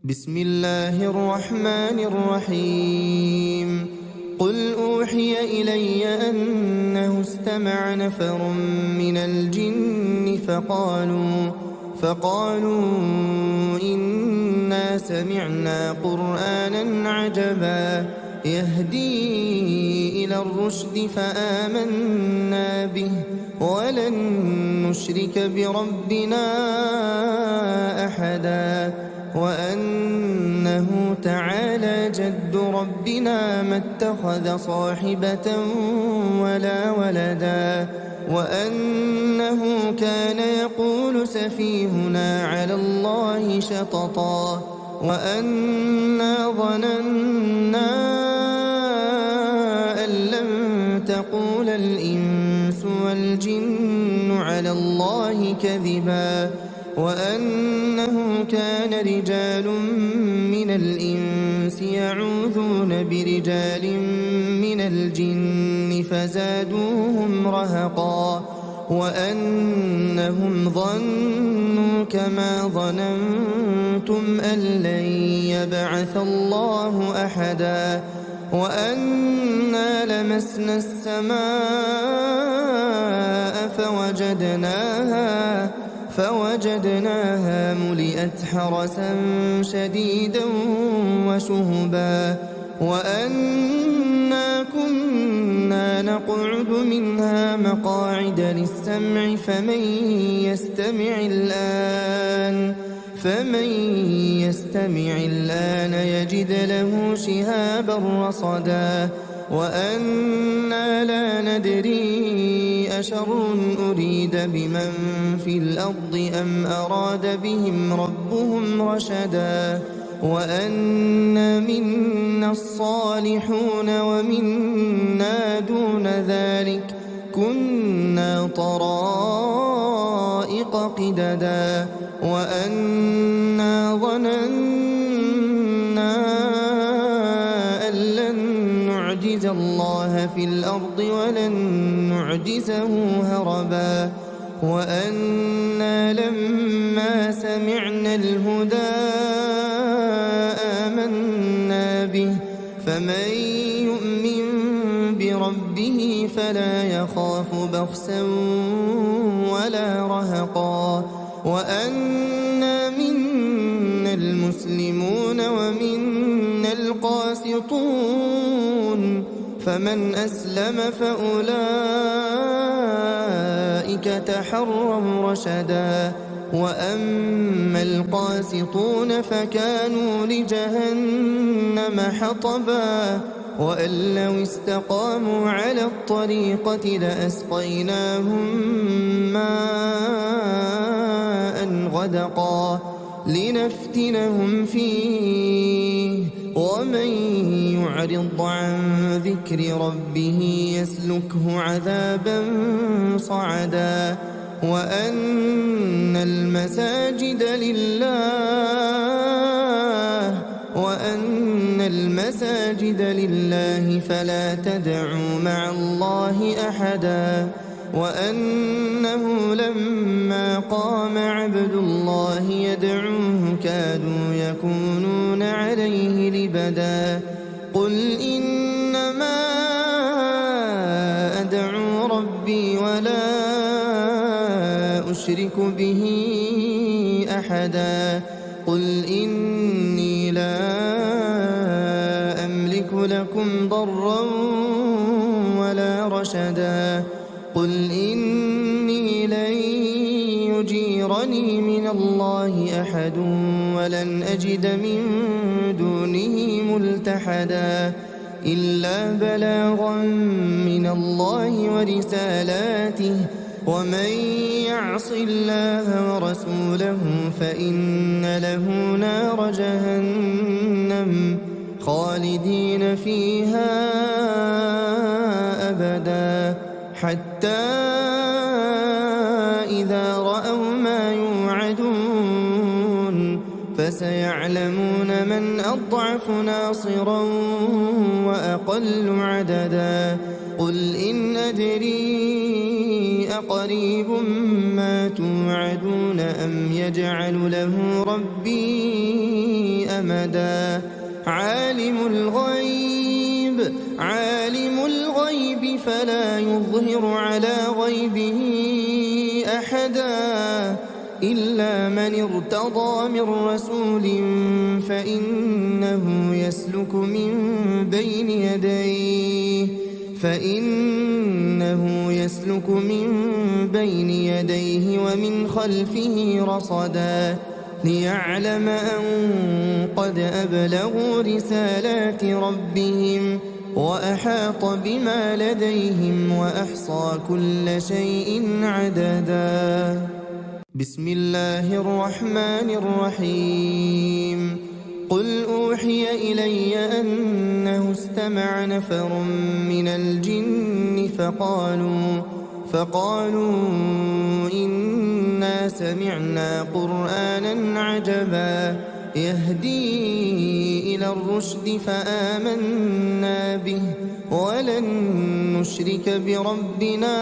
بسم الله الرحمن الرحيم قل أوحي إلي أنه استمع نفر من الجن فقالوا إنا سمعنا قرآنا عجبا يهدي إلى الرشد فآمنا به ولن نشرك بربنا أحدا وأنه تعالى جد ربنا ما اتخذ صاحبة ولا ولدا وأنه كان يقول سفيهنا على الله شططا وأنا ظننا أن لن تقول الإنس والجن على الله كذبا وأنه كان رجال من الإنس يعوذون برجال من الجن فزادوهم رهقا وأنهم ظنوا كما ظننتم أن لن يبعث الله أحدا وأنا لمسنا السماء فوجدناها ملئت حرسا شديدا وشهبا وأنا كنا نقعد منها مقاعد للسمع فمن يستمع الآن يجد له شهابا رصدا وأنا لا ندري أشر أريد بمن في الأرض أم أراد بهم ربهم رشدا وأنا منا الصالحون ومنا دون ذلك كنا طرائق قددا وأنا ظننا أن لن نعجز الله في الأرض ولن نعجزه هربا وأنا لما سمعنا الهدى آمنا به فمن يؤمن بربه فلا يخاف بخسا ولا رهقا وأنا منا المسلمون ومنا القاسطون فمن أسلم فأولئك تحروا رشدا وأما القاسطون فكانوا لجهنم حطبا وأن لو استقاموا على الطريقة لأسقيناهم ماء غدقا لنفتنهم فيه ومن يعرض عن ذكر ربه يسلكه عذابا صعدا وأن المساجد لله فلا تدعوا مع الله أحدا وأنه لما قام عبد الله يدعوه كادوا يكونون عليه لبدا قل إنما أدعو ربي ولا أشرك به أحدا قل إني لا أملك لكم ضرا ولا رشدا قل إني لن يجيرني من الله أحد ولن أجد من دونه ملتحدا إلا بلاغا من الله ورسالاته ومن يعص الله ورسوله فإن له نار جهنم خالدين فيها أبدا حتى إذا رأوا ما يوعدون فسيعلمون من أضعف ناصرا وأقل عددا قل إن أدري أقريب ما توعدون أم يجعل له ربي أمدا عالم الغيب فلا يظهر على غيبه أحدا إلا من ارتضى من رسول فإنه يسلك من بين يديه ومن خلفه رصدا ليعلم أن قد أبلغوا رسالات ربهم وأحاط بما لديهم وأحصى كل شيء عددا. بسم الله الرحمن الرحيم. قل أوحي إلي أنه استمع نفر من الجن فقالوا إنا سمعنا قرآنا عجبا يهدي إلى الرشد فآمنا به ولن نشرك بربنا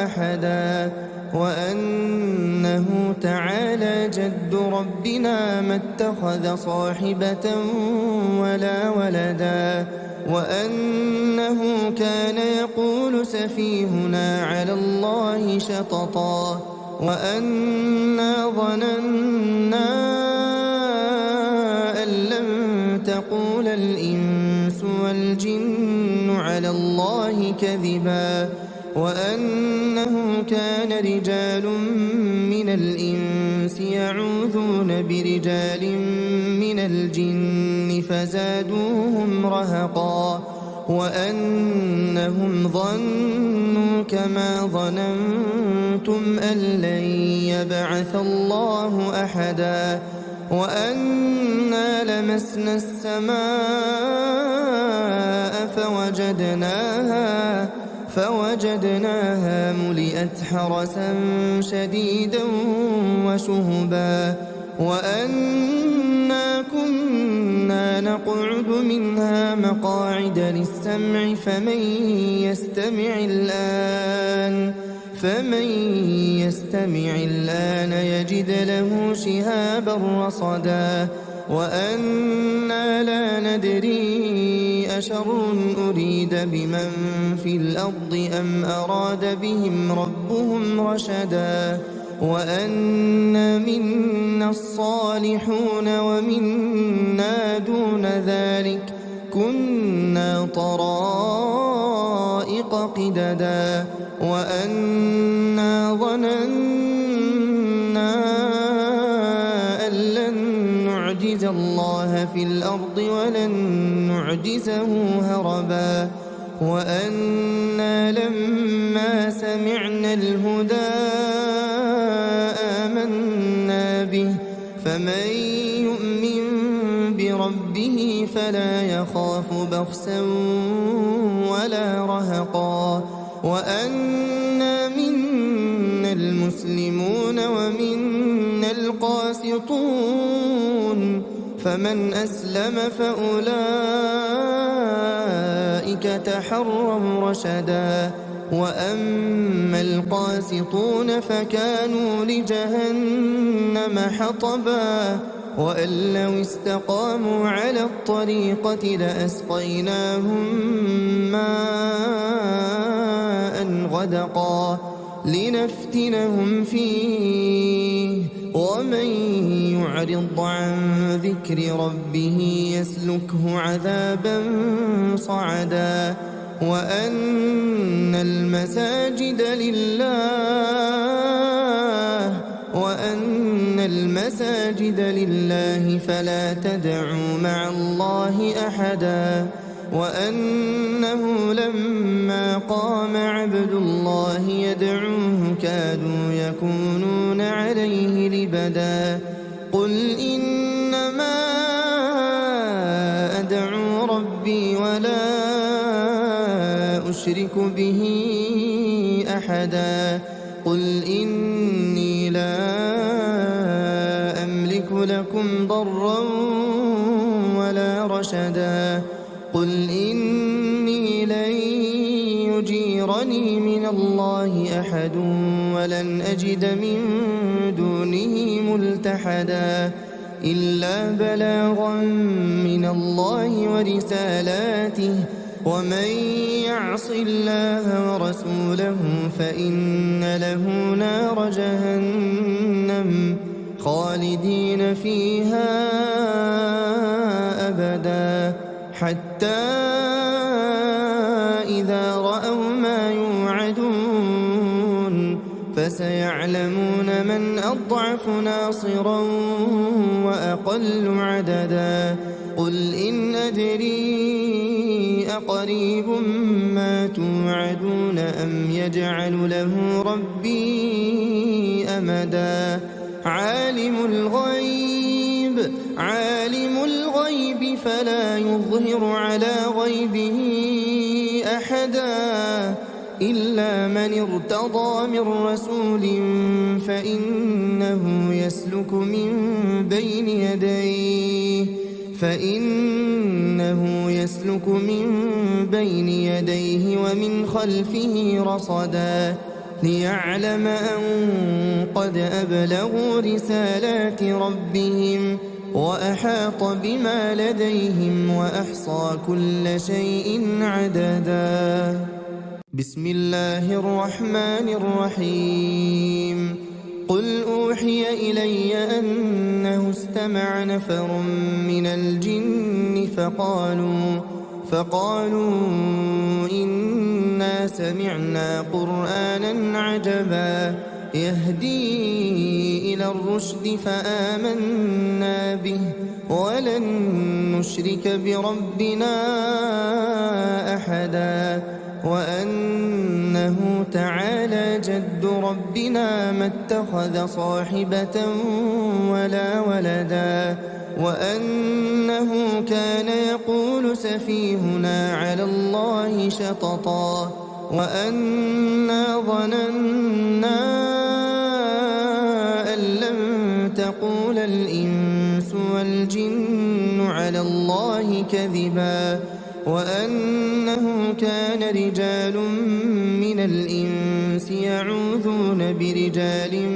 أحدا وأنه تعالى جد ربنا ما اتخذ صاحبة ولا ولدا وأنه كان يقول سفيهنا على الله شططا وأنا ظننا أن لن تقول الإنس والجن على الله كذبا وأنه كان رجال من الإنس يعوذون برجال من الجن فزادوهم رهقا وأنهم ظنوا كما ظننتم أن لن يبعث الله أحدا وأنا لمسنا السماء فوجدناها ملئت حرسا شديدا وشهبا وأنا كنا نقعد منها مقاعد للسمع فمن يستمع الآن يجد له شهابا رصدا وأنا لا ندري أشر أريد بمن في الأرض أم أراد بهم ربهم رشدا وأنا منا الصالحون ومنا دون ذلك كنا طرائق قددا وأنا ظننا أن لن نعجز الله في الأرض ولن نعجزه هربا وأنا لما سمعنا الهدى آمنا به فمن يؤمن بربه فلا يخاف بخسا ولا رهقا وأنا منا المسلمون ومنا القاسطون فمن أسلم فأولئك تحروا رشدا وأما القاسطون فكانوا لجهنم حطبا وأن لو استقاموا على الطريقة لأسقيناهم ماء غدقا لنفتنهم فيه ومن يعرض عن ذكر ربه يسلكه عذابا صعدا وأن المساجد لله فلا تدعوا مع الله أحدا وأنه لما قام عبد الله يدعوه كادوا يكونون عليه لبدا قل إنما أدعو ربي ولا أشرك به أحدا قل إني لا أملك لكم ضرا ولا رشدا قل إني لن يجيرني من الله أحد ولن أجد من دونه ملتحدا إلا بلاغا من الله ورسالاته ومن يعص الله ورسوله فإن له نار جهنم خالدين فيها أبدا حتى إذا رأوا ما يوعدون فسيعلمون من أضعف ناصرا وأقل عددا قل إن أدري أقريب ما توعدون أم يجعل له ربي أمدا عالم الغيب فلا يظهر على غيبه أحدا إلا من ارتضى من رسول فإنه يسلك من بين يديه ومن خلفه رصدا ليعلم أن قد أبلغوا رسالات ربهم وأحاط بما لديهم وأحصى كل شيء عددا بسم الله الرحمن الرحيم قل أوحي إلي أنه استمع نفر من الجن فقالوا إنا سمعنا قرآنا عجبا يهدي إلى الرشد فآمنا به ولن نشرك بربنا أحدا وأنه تعالى جد ربنا ما اتخذ صاحبة ولا ولدا وأنه كان يقول سفيهنا على الله شططا وأنا ظننا أن لن تقول الإنس والجن على الله كذبا وأنه كان رجال من الإنس يعوذون برجال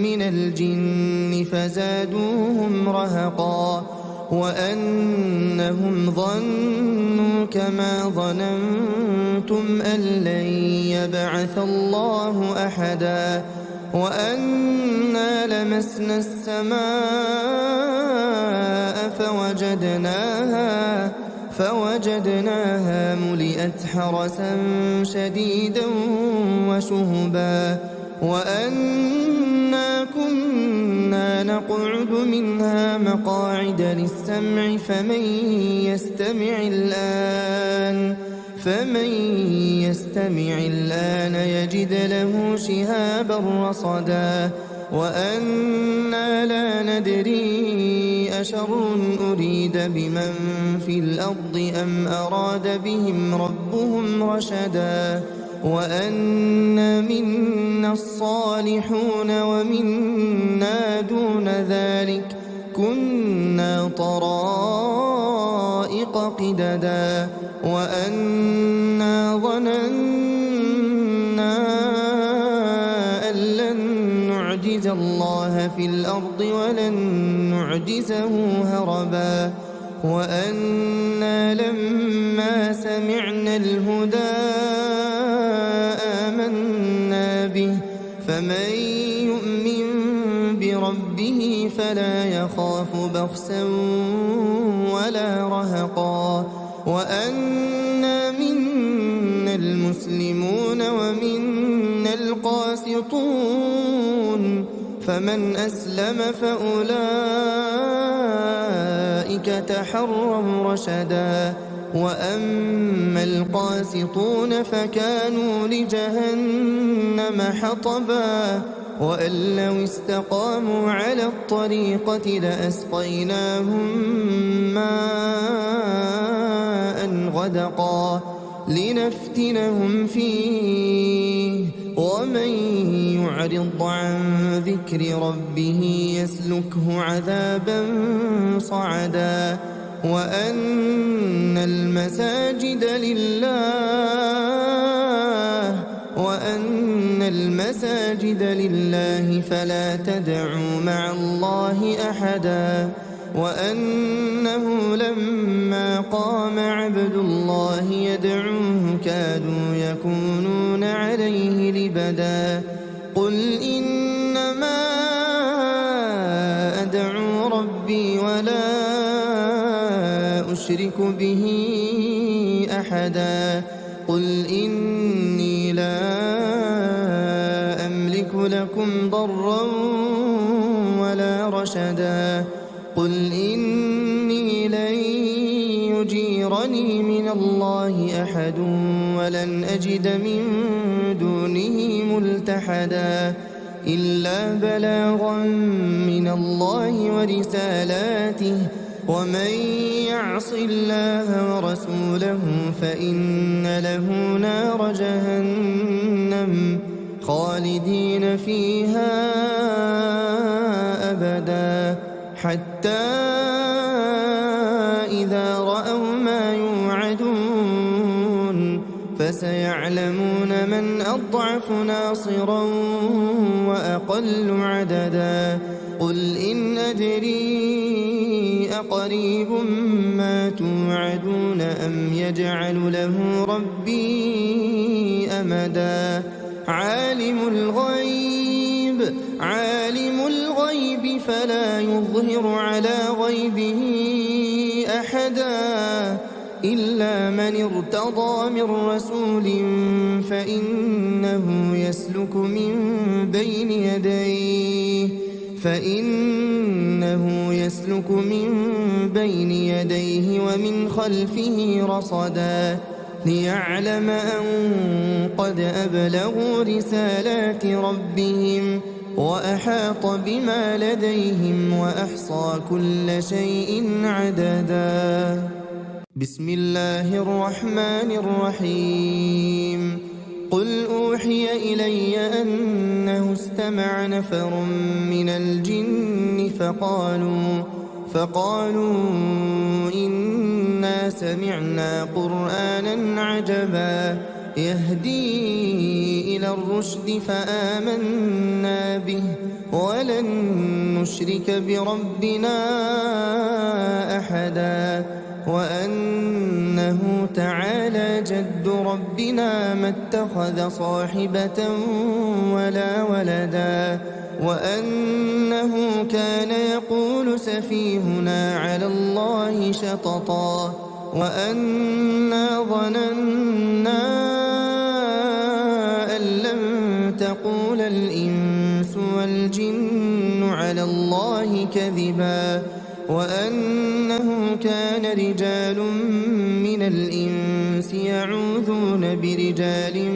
من الجن فزادوهم رهقا وأنهم ظنوا كما ظننتم أن لن يبعث الله أحدا وأنا لمسنا السماء فوجدناها ملئت حرسا شديدا وشهبا وأنا كنا نقعد منها مقاعد للسمع فمن يستمع الآن يجد له شهابا رصدا وأنا لا ندري أشر أريد بمن في الأرض أم أراد بهم ربهم رشدا وأنا منا الصالحون ومنا دون ذلك كنا طرائق قددا وأنا ظننا أن لن نعجز الله في الأرض ولن نعجزه هربا وأنا لما سمعنا الهدى آمنا به فمن يؤمن بربه فلا يخاف بخسا ولا رهقا وأنا منا المسلمون ومنا القاسطون فمن أسلم فأولئك تحروا رشدا وأما القاسطون فكانوا لجهنم حطبا وأن لو استقاموا على الطريقة لأسقيناهم ماء غدقا لنفتنهم فيه ومن يعرض عن ذكر ربه يسلكه عذابا صعدا وأن المساجد لله فلا تدعوا مع الله أحدا وأنه لما قام عبد الله يدعوه كادوا يكونون عليه لبدا قل إنما أدعو ربي ولا أشرك به أحدا قل إني لا أملك لكم ضرا ولا رشدا قل إني لن يجيرني من الله أحد ولن أجد من دونه ملتحدا إلا بلاغا من الله ورسالاته ومن يعص الله ورسوله فإن له نار جهنم خالدين فيها أبدا حتى إذا رأوا ما يوعدون فسيعلمون من أضعف ناصرا وأقل عددا قل إن أدري أقريب ما توعدون أم يجعل له ربي أمدا عالم الغيب فلا يظهر على غيبه أحدا إلا من ارتضى من رسول فإنه يسلك من بين يديه ومن خلفه رصدا ليعلم أن قد أبلغوا رسالات ربهم وأحاط بما لديهم وأحصى كل شيء عددا بسم الله الرحمن الرحيم قل أوحي إلي أنه استمع نفر من الجن فقالوا إنا سمعنا قرآنا عجبا يهدي إلى الرشد فآمنا به ولن نشرك بربنا أحدا وأنه تعالى جد ربنا ما اتخذ صاحبة ولا ولدا وأنه كان يقول سفيهنا على الله شططا وأنا ظننا أن لن تقول الإنس والجن على الله كذبا وأنه كان رجال من الإنس يعوذون برجال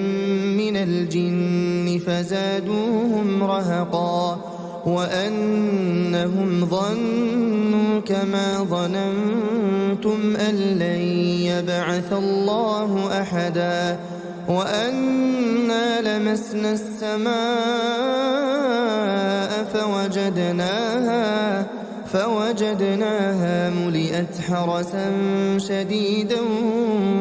من الجن فزادوهم رهقا وأنهم ظنوا كما ظننتم أن لن يبعث الله أحدا وأنا لمسنا السماء فوجدناها ملئت حرسا شديدا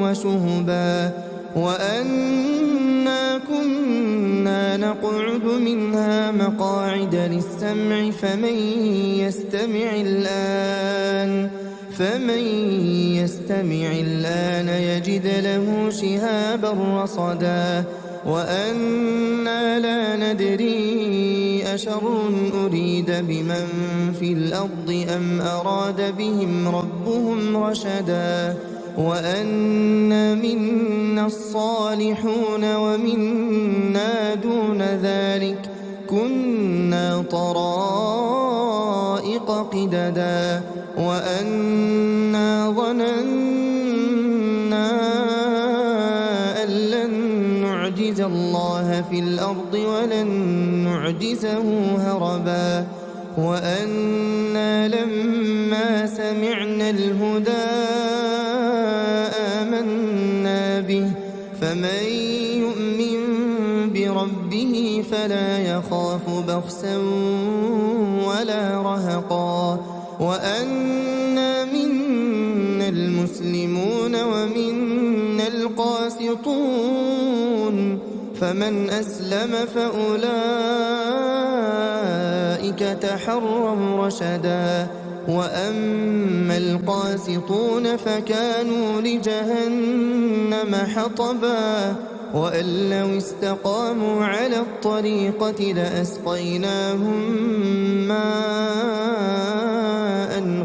وشهبا وأنا كنا نقعد منها مقاعد للسمع فمن يستمع الآن يجد له شهابا رصدا وأنا لا ندري أشر أريد بمن في الأرض أم أراد بهم ربهم رشدا وأنا منا الصالحون ومنا دون ذلك كنا طرائق قددا وأنا ظننا أن لن نعجز الله في الأرض ولن نعجزه هربا وأنا لما سمعنا الهدى آمنا به فمن يؤمن بربه فلا يخاف بخسا ولا رهقا وأنا منا المسلمون ومنا القاسطون فمن أسلم فأولئك تحروا رشدا وأما القاسطون فكانوا لجهنم حطبا وأن لو استقاموا على الطريقة لأسقيناهم ماء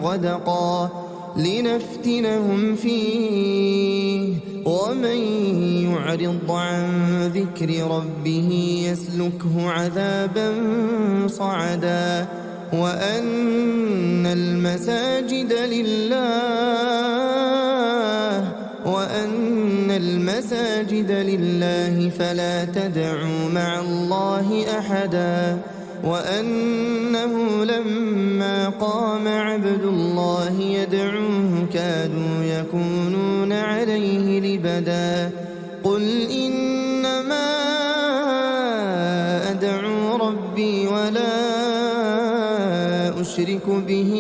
غدقا لنفتنهم فيه ومن يعرض عن ذكر ربه يسلكه عذابا صعدا وأن المساجد لله فلا تدعوا مع الله أحدا وأنه لما قام عبد الله يدعوه كادوا يكونون عليه لبدا قل إنما أدعو ربي ولا أشرك به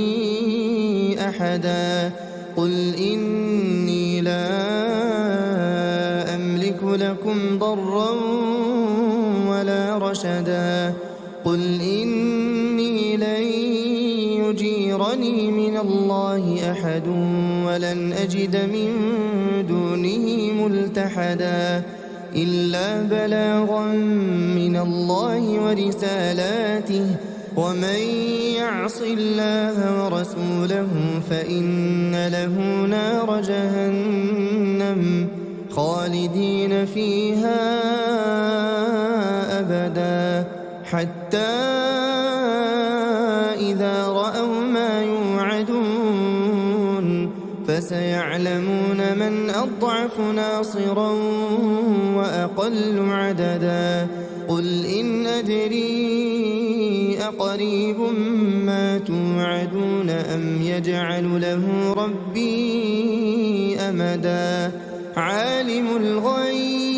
أحدا قل إني لا أملك لكم ضرا ولا رشدا قل إني لن يجيرني من الله أحد ولن أجد من دونه ملتحدا إلا بلاغا من الله ورسالاته ومن يعص الله ورسوله فإن له نار جهنم خالدين فيها أبدا حتى إذا رأوا ما يوعدون فسيعلمون من أضعف ناصرا وأقل عددا قل إن أدري أقريب ما توعدون أم يجعل له ربي أمدا عالم الغيب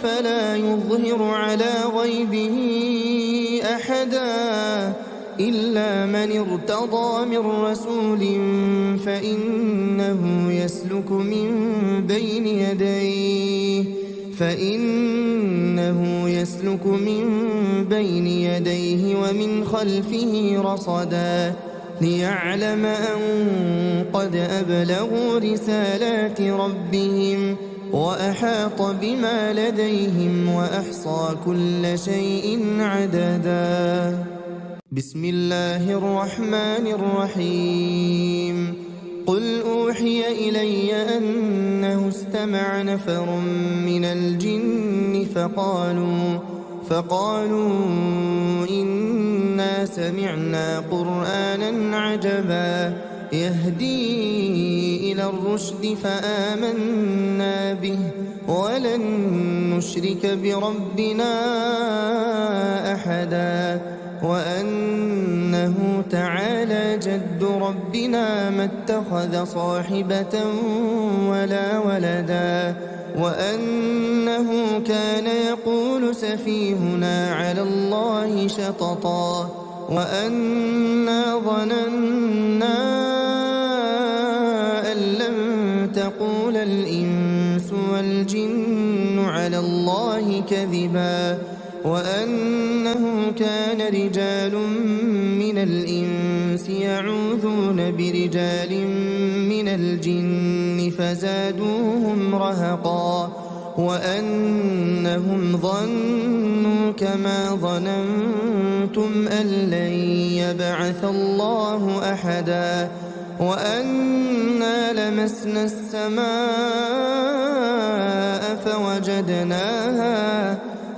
فلا يظهر على غيبه أحدا إلا من ارتضى من رسول فإنه يسلك من بين يديه ومن خلفه رصدا ليعلم أن قد أبلغوا رسالات ربهم وأحاط بما لديهم وأحصى كل شيء عددا بسم الله الرحمن الرحيم قل أوحي إلي أنه استمع نفر من الجن فقالوا إنا سمعنا قرآنا عجبا يهدي إلى الرشد فآمنا به ولن نشرك بربنا أحدا وأنه تعالى جد ربنا ما اتخذ صاحبة ولا ولدا وأنه كان يقول سفيهنا على الله شططا وأنا ظننا أن لن تقول الإنس والجن على الله كذبا وأنه كان رجال من الإنس يعوذون برجال من الجن فزادوهم رهقا وأنهم ظنوا كما ظننتم أن لن يبعث الله أحدا وأنا لمسنا السماء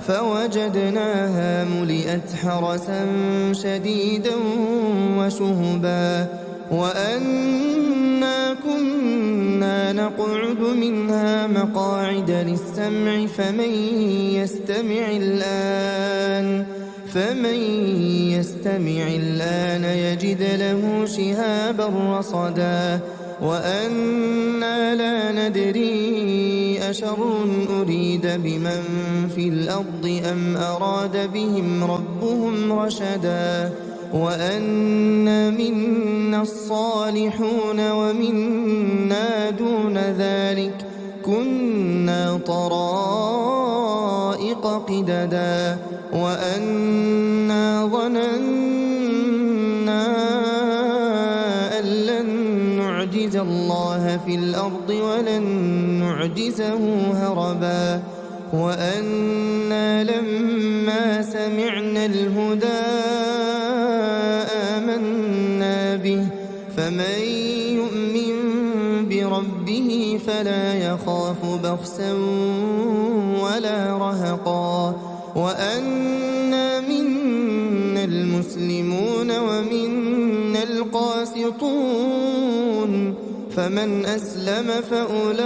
فوجدناها ملئت حرسا شديدا وشهبا وأنا كنا نقعد منها مقاعد للسمع فمن يستمع الآن يجد له شهابا رصدا وأنا لا ندري أشر أريد بمن في الأرض أم أراد بهم ربهم رشدا وأنا منا الصالحون ومنا دون ذلك كنا طرائق قددا وأنا ظننا نعجز الله في الأرض ولن نعجزه هربا وأنا لما سمعنا الهدى آمنا به فمن يؤمن بربه فلا يخاف بخسا ولا رهقا وأنا منا المسلمون ومنا القاسطون فمن أسلم فأولئك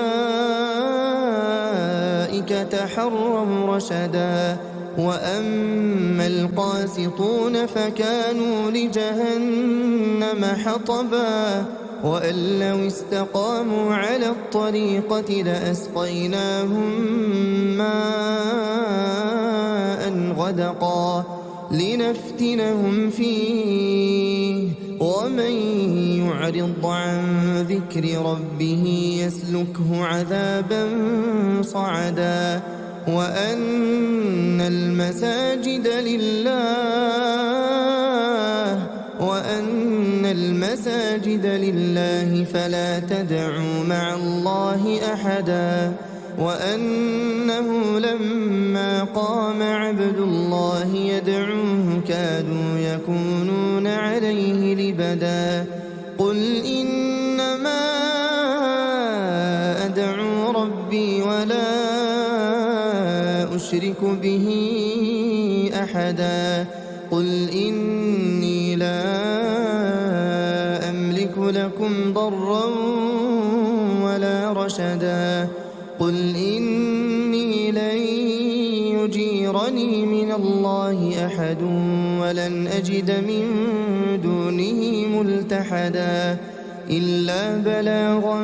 تحروا رشدا وأما القاسطون فكانوا لجهنم حطبا وأن لو استقاموا على الطريقة لأسقيناهم ماء غدقا لنفتنهم فيه ومن يعرض عن ذكر ربه يسلكه عذابا صعدا وأن المساجد لله فلا تدعوا مع الله أحدا وأنه لما قام عبد الله يدعوه كادوا يكونون عليه لبدا قل إنما أدعو ربي ولا أشرك به أحدا قل إني لا أملك لكم ضرا ولا رشدا قل إني لن يجيرني من الله أحد ولن أجد من دونه ملتحدا إلا بلاغا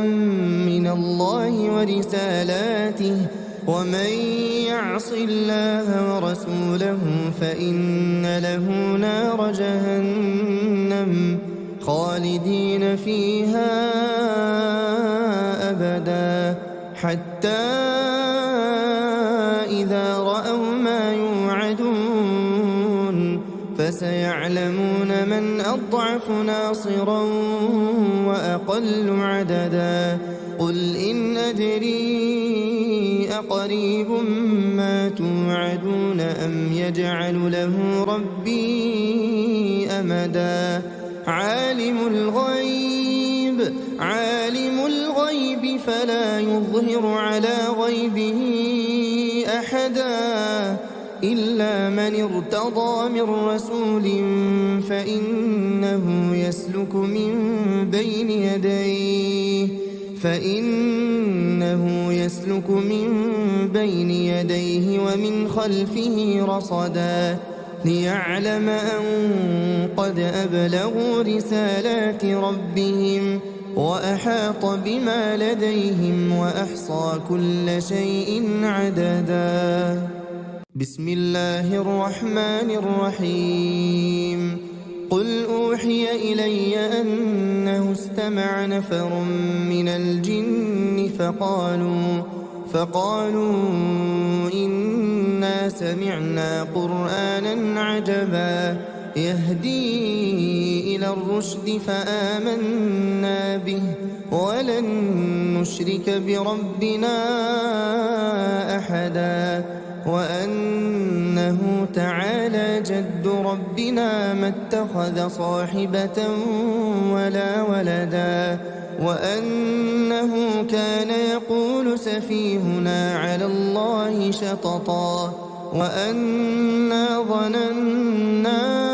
من الله ورسالاته ومن يعص الله ورسوله فإن له نار جهنم خالدين فيها أبدا حتى إذا رأوا ما يوعدون فسيعلمون من أضعف ناصرا وأقل عددا قل إن أدري أقريب ما توعدون أم يجعل له ربي أمدا عالم الغيب فلا يظهر على غيبه أحدا إلا من ارتضى من رسول فإنه يسلك من بين يديه ومن خلفه رصدا ليعلم أن قد أبلغوا رسالات ربهم وأحاط بما لديهم وأحصى كل شيء عددا بسم الله الرحمن الرحيم قل أوحي إلي أنه استمع نفر من الجن فقالوا إنا سمعنا قرآنا عجبا يهدي إلى الرشد فآمنا به ولن نشرك بربنا أحدا وأنه تعالى جد ربنا ما اتخذ صاحبة ولا ولدا وأنه كان يقول سفيهنا على الله شططا وأنا ظننا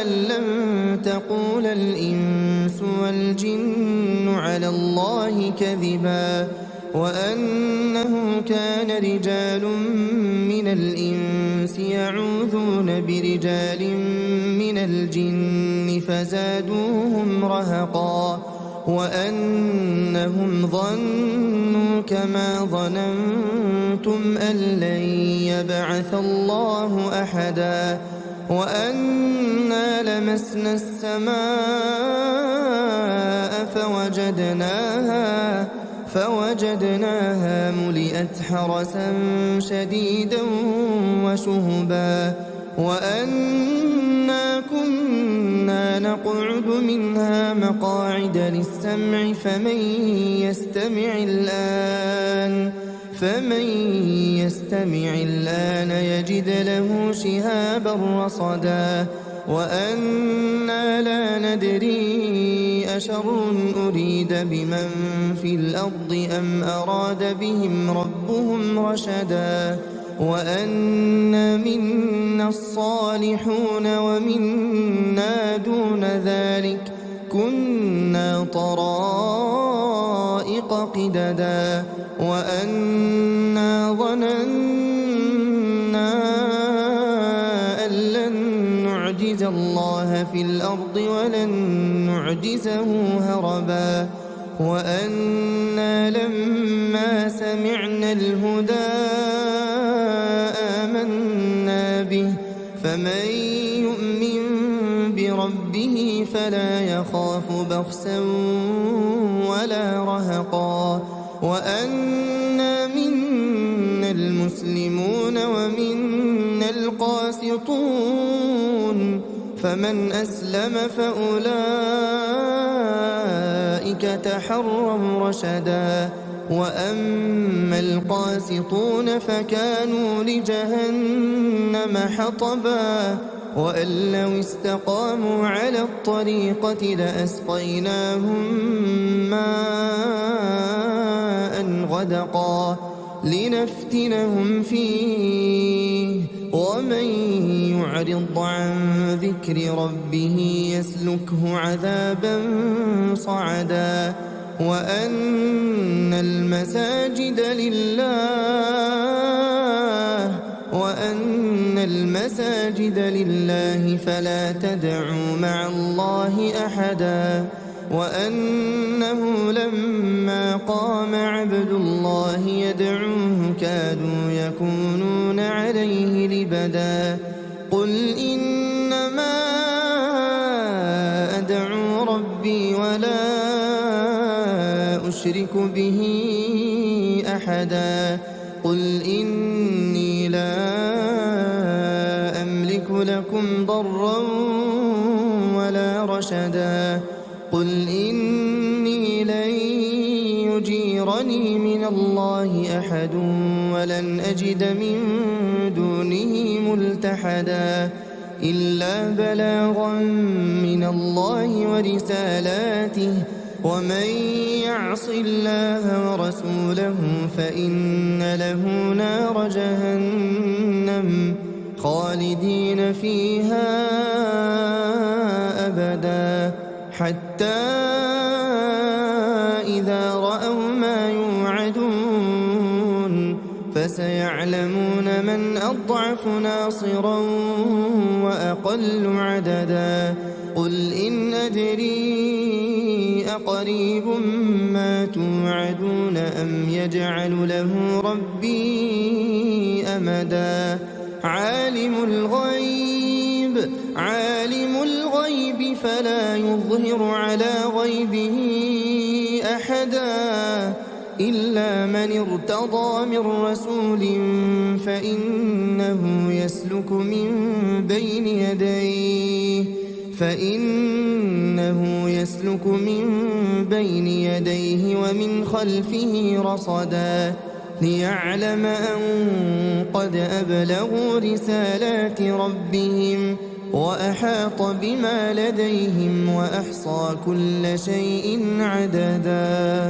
أن لن تقول الإنس والجن على الله كذبا وأنه كان رجال من الإنس يعوذون برجال من الجن فزادوهم رهقا وأنهم ظنوا كما ظننتم أن لن يبعث الله أحدا وأنا لمسنا السماء فوجدناها ملئت حرسا شديدا وشهبا وأنا كنا نقعد منها مقاعد للسمع فمن يستمع الآن يجد له شهابا رصدا وأنا لا ندري أشر أريد بمن في الأرض أم أراد بهم ربهم رشدا وأنا منا الصالحون ومنا دون ذلك كنا طرائق قددا وأنا ظننا أن لن نعجز الله في الأرض ولن نعجزه هربا وأنا لما سمعنا الهدى آمنا به فمن يؤمن بربه فلا يخاف بخسا ولا رهقا وأنا منا المسلمون ومنا القاسطون فمن أسلم فأولئك تحروا رشدا وأما القاسطون فكانوا لجهنم حطبا وأن لو استقاموا على الطريقة لأسقيناهم ماء غدقا لنفتنهم فيه ومن يعرض عن ذكر ربه يسلكه عذابا صعدا وأن المساجد لله فلا تدعوا مع الله أحدا وأنه لما قام عبد الله يدعوه كادوا يكونون عليه لبدا قل إنما أدعو ربي ولا أشرك به أحدا قل إني لا أملك لكم ضرا ولا رشدا قل إني لن يجيرني من الله أحد ولن أجد من دونه ملتحدا إلا بلاغا من الله ورسالاته ومن يعص الله ورسوله فإن له نار جهنم خالدين فيها أبدا حتى إذا رأوا ما يوعدون فسيعلمون من أضعف ناصرا وأقل عددا قل إن أدري أقريب ما توعدون أم يجعل له ربي أمدا عالم الغيب فلا يظهر على غيبه أحدا إلا من ارتضى من رسول فإنه يسلك من بين يديه ومن خلفه رصدا ليعلم أن قد أبلغوا رسالات ربهم وأحاط بما لديهم وأحصى كل شيء عددا